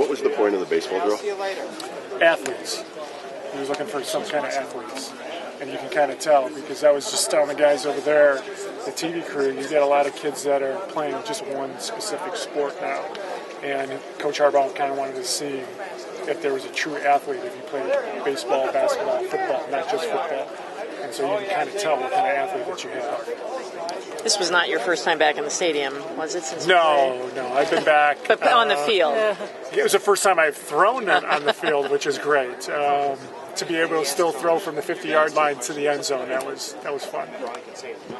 What was the point of the baseball drill? Athletes. He was looking for some kind of athletes. And you can kind of tell, because I was just telling the guys over there, the TV crew, you get a lot of kids that are playing just one specific sport now. And Coach Harbaugh kind of wanted to see if there was a true athlete if you played baseball, basketball, football, not just football. And so you can kind of tell what kind of athlete that you have. This was not your first time back in the stadium, was it? Since No, I've been back. But on the field. It was the first time I've thrown on the field, which is great. To be able to still throw from the 50-yard line to the end zone, that was fun.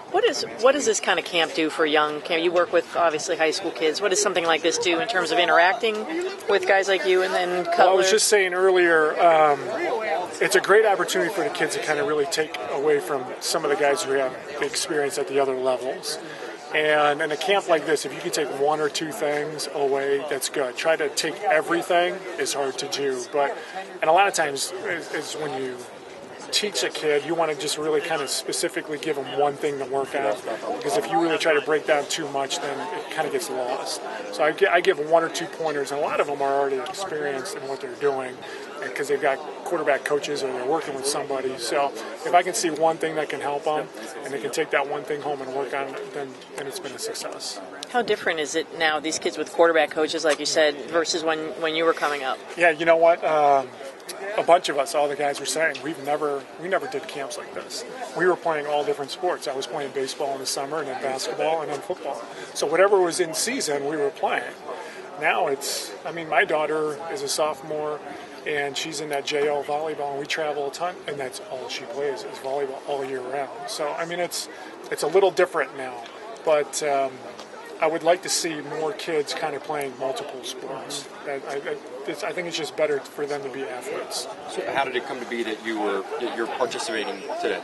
What does this kind of camp do for young camp? You work with, obviously, high school kids. What does something like this do in terms of interacting with guys like you and then Cutler? Well, I was just saying earlier, it's a great opportunity for the kids to kind of really take away from some of the guys who have experience at the other levels. And in a camp like this, if you can take one or two things away, that's good. Try to take everything is hard to do. And a lot of times is when you teach a kid, you want to just really kind of specifically give them one thing to work on. Because if you really try to break down too much, then it kind of gets lost. So I give one or two pointers, and a lot of them are already experienced in what they're doing because they've got quarterback coaches or they're working with somebody. So if I can see one thing that can help them and they can take that one thing home and work on it, then it's been a success. How different is it now, these kids with quarterback coaches, like you said, versus when you were coming up? Yeah, you know what? A bunch of us, all the guys were saying, we never did camps like this. We were playing all different sports. I was playing baseball in the summer and then basketball and then football. So whatever was in season, we were playing. Now my daughter is a sophomore and she's in that JO volleyball and we travel a ton and that's all she plays is volleyball all year round. So, it's a little different now, but I would like to see more kids kind of playing multiple sports. I think it's just better for them to be athletes. So how did it come to be that you're participating today?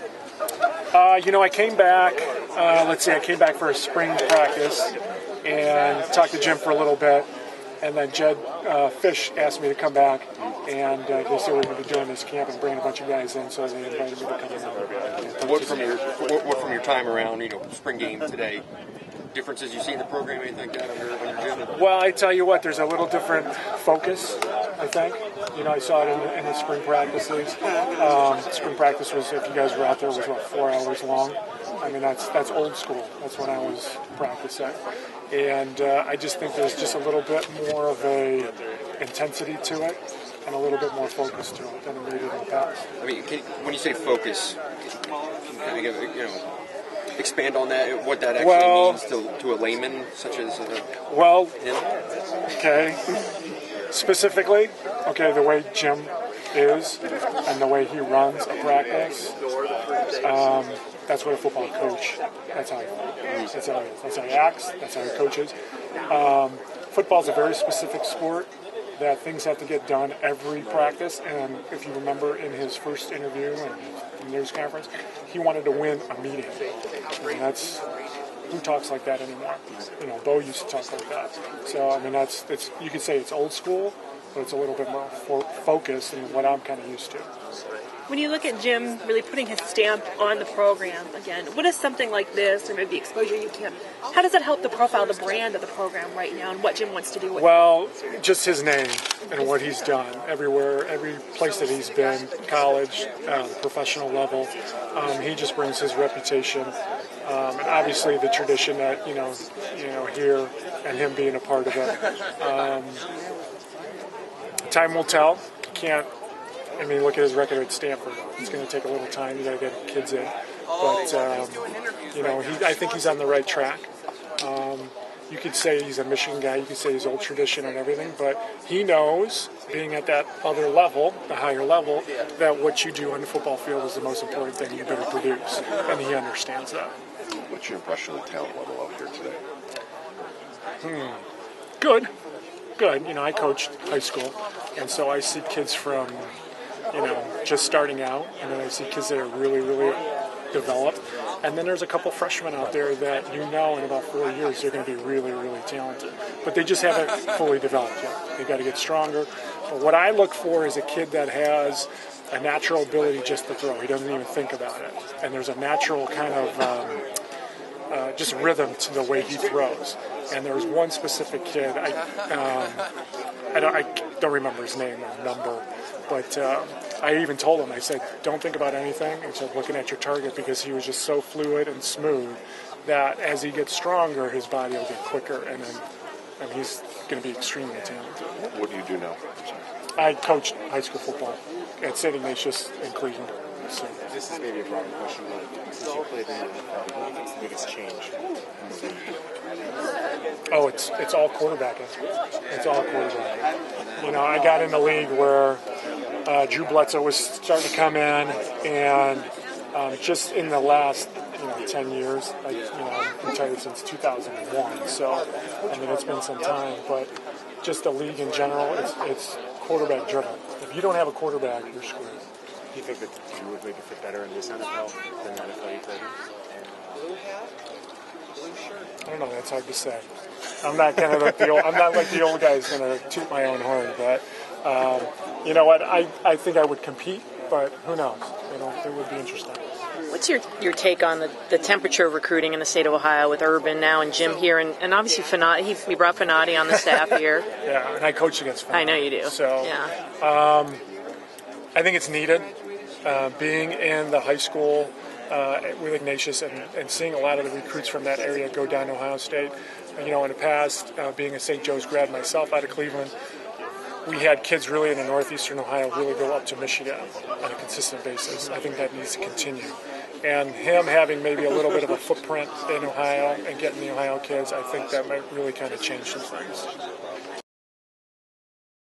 I came back. I came back for a spring practice and talked to Jim for a little bit, and then Jed Fish asked me to come back, and they said we're going to be doing this camp and bringing a bunch of guys in, so they invited me to come in. What from your time around, spring game today? Differences you see in the program, anything like that under Jim? Well, I tell you what, there's a little different focus, I think. I saw it in the spring practices. Spring practice was, if you guys were out there, was about 4 hours long. That's old school. That's when I was practicing. And I just think there's just a little bit more of a intensity to it and a little bit more focus to it than it needed in the past. When you say focus, can you kind of expand on that, what that actually means to a layman such as him? Okay. Specifically, the way Jim is and the way he runs a practice, that's what a football coach, that's how he is. That's how he acts, that's how he coaches. Football's a very specific sport that things have to get done every practice, and if you remember in his first interview and news conference, he wanted to win a meeting. And that's, who talks like that anymore? Bo used to talk like that. So, you could say it's old school, but it's a little bit more focused than what I'm kind of used to. When you look at Jim really putting his stamp on the program, again, what is something like this, or maybe the exposure you can, how does that help the profile, the brand of the program right now, and what Jim wants to do with it? Just his name and what he's done everywhere, every place that he's been, college, professional level, he just brings his reputation, and obviously the tradition that, here, and him being a part of it. Time will tell. Look at his record at Stanford. It's going to take a little time. You got to get kids in, but I think he's on the right track. You could say he's a Michigan guy. You could say he's old tradition and everything, but he knows, being at that other level, the higher level, that what you do on the football field is the most important thing you better produce, and he understands that. What's your impression of the talent level out here today? Good. I coached high school, and so I see kids from, just starting out, and then I see kids that are really, really developed. And then there's a couple freshmen out there that in about 4 years they're going to be really, really talented. But they just haven't fully developed yet. They've got to get stronger. But what I look for is a kid that has a natural ability just to throw. He doesn't even think about it. And there's a natural kind of just rhythm to the way he throws. And there's one specific kid, I I don't remember his name or number, but I even told him, I said, don't think about anything except looking at your target, because he was just so fluid and smooth that as he gets stronger, his body will get quicker, and he's going to be extremely talented. What do you do now? I coached high school football at St. Ignatius in Cleveland. So. This is maybe a broader question, but since you played in the NFL, what do you think is the biggest change in the league? Oh, it's all quarterbacking. It's all quarterbacking. You know, I got in the league where Drew Bledsoe was starting to come in, and just in the last 10 years, I'm retired since 2001. So, I mean, it's been some time, but just the league in general, it's quarterback driven. If you don't have a quarterback, you're screwed. Do you think that you would maybe fit better in this NFL than the NFL you played in? I don't know. That's hard to say. I'm not kind of like the old. I'm not like the old guy who's going to toot my own horn. But you know what? I think I would compete, but who knows? It would be interesting. What's your take on the temperature of recruiting in the state of Ohio with Urban now and Jim here, and obviously Fanati, we brought Fanati on the staff here. Yeah, and I coached against Fanati. I know you do. So yeah. I think it's needed. Being in the high school with Ignatius and seeing a lot of the recruits from that area go down to Ohio State. In the past, being a St. Joe's grad myself out of Cleveland, we had kids really in the northeastern Ohio really go up to Michigan on a consistent basis. I think that needs to continue. And him having maybe a little bit of a footprint in Ohio and getting the Ohio kids, I think that might really kind of change some things.